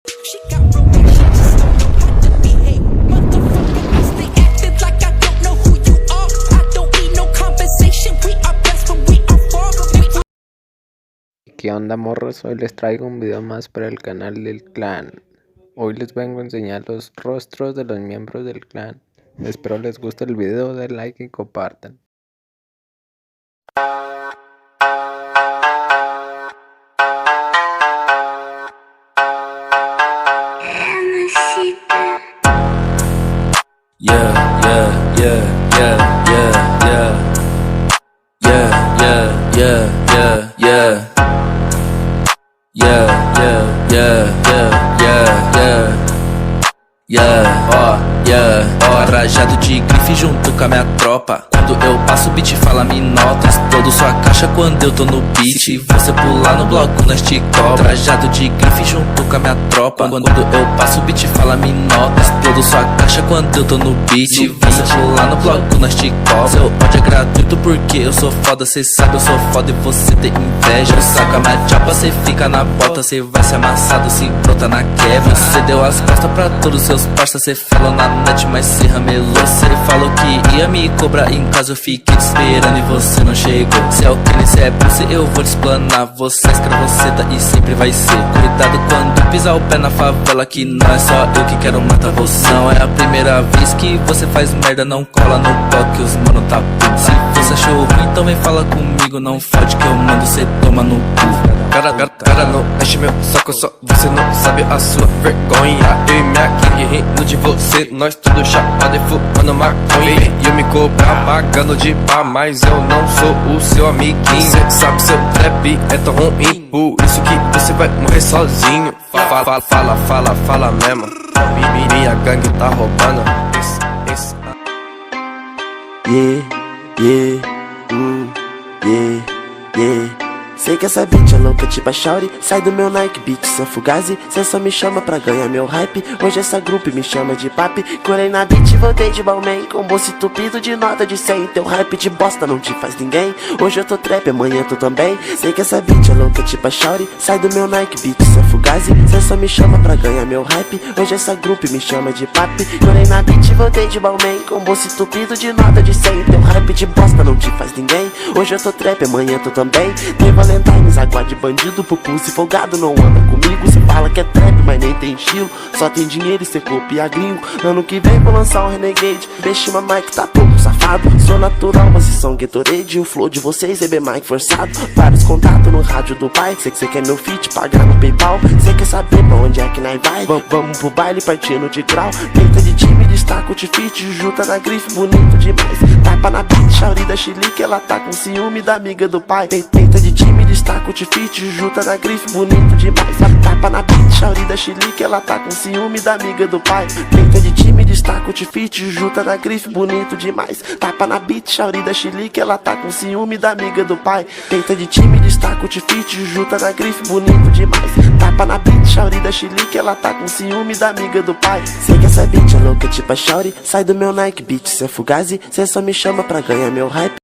She got real big, she just don't know how to behave. Motherfucker, I stay active like I don't know who you are. I don't need no compensation, we are blessed when we are far. ¿Qué onda, morros? Hoy les traigo un video más para el canal del clan. Hoy les vengo a enseñar los rostros de los miembros del clan. Espero les guste el video, den like y compartan. Rajado de grife junto com a minha tropa. Quando eu passo o beat fala me nota. Explodo sua caixa quando eu tô no beat. Se você pular no bloco nós te cobra. Rajado de grife junto com a minha tropa. Quando eu passo o beat fala me nota. Explodo sua caixa quando eu tô no beat. Se você pular no bloco nós te cobra. Seu ódio é gratuito porque eu sou foda. Cê sabe eu sou foda e você tem inveja. Eu saco a minha chapa, cê fica na bota. Cê vai ser amassado se brota na quebra. Cê deu as costas pra todos seus parça. Cê falou na net mas cê ramelou. Cê falou que ia me cobrar em casa. Eu fiquei te esperando e você não chegou. Se é o crime, se é pussy, eu vou te explanar. Você é escravoceta e sempre vai ser. Cuidado quando pisar o pé na favela, que não é só eu que quero matar você. Não é a primeira vez que você faz merda. Não cola no bloco, os mano tá puto. Se você achou ruim, então vem fala comigo. Não fode que eu mando, cê toma no cu. Cara, não enche meu saco, só você não sabe a sua vergonha. Eu e minha gang rindo de você, nós tudo chapado e fumando maconha. E eu me cobrar pagando de pá, mas eu não sou o seu amiguinho. Cê sabe seu trap é tão ruim, por isso que você vai morrer sozinho. Fala mesmo, minha gangue tá roubando. Sei que essa beat é louca tipo a Shauri. Sai do meu Nike Beat, sou fugazi. Cê só me chama pra ganhar meu hype. Hoje essa grupo me chama de papi. Corei na beat e voltei de Balmain, com bolso entupido de nota de 100. Teu hype de bosta não te faz ninguém. Hoje eu tô trap, amanhã tu também. Sei que essa beat é louca tipo a Shauri. Sai do meu Nike Beat, sou fugazi. Cê só me chama pra ganhar meu hype. Hoje essa grupo me chama de papi. Corei na beat e voltei de Balmain, com bolso entupido de nota de 100. Teu hype de bosta não te faz ninguém. Hoje eu tô trap, amanhã tu também. Tem Valentine's, água de bandido, pupus e folgado não anda comigo. Cê fala que é trap, mas nem tem estilo. Só tem dinheiro e cê copia gringo. Ano que vem vou lançar um Renegade. Bexima Mike tá todo safado. Sou natural, vocês são Gatorade. O flow de vocês é bem Mike forçado. Vários contatos no rádio do pai. Cê quer meu feat, pagar no PayPal. Cê quer saber pra onde é que nós vai? Vamos pro baile partindo de grau. Peita de time, destaca o tifite. Jujuta na grife, bonito demais. Tapa na beat, Shauri da Chilique. Ela tá com ciúme da amiga do pai. Peita de time, destaca o tifite. Jujuta na grife, bonito demais. Tapa na beat, Shauri da Chilique. Ela tá com ciúme da amiga do pai. Peita de time, destaca o tifite. Jujuta na grife, bonito demais. Tapa na beat, Shauri da Chilique. Ela tá com ciúme da amiga do pai. Peita de time, destaca o tifite. Jujuta na grife, bonito demais. Tapa na beat, Shauri da Chilique. Ela tá com ciúme da amiga do pai. Sei que essa beat é louca tipo a Shauri. Sai do meu Nike Beat, cê é fugazi. Cê só me chama pra ganhar meu hype.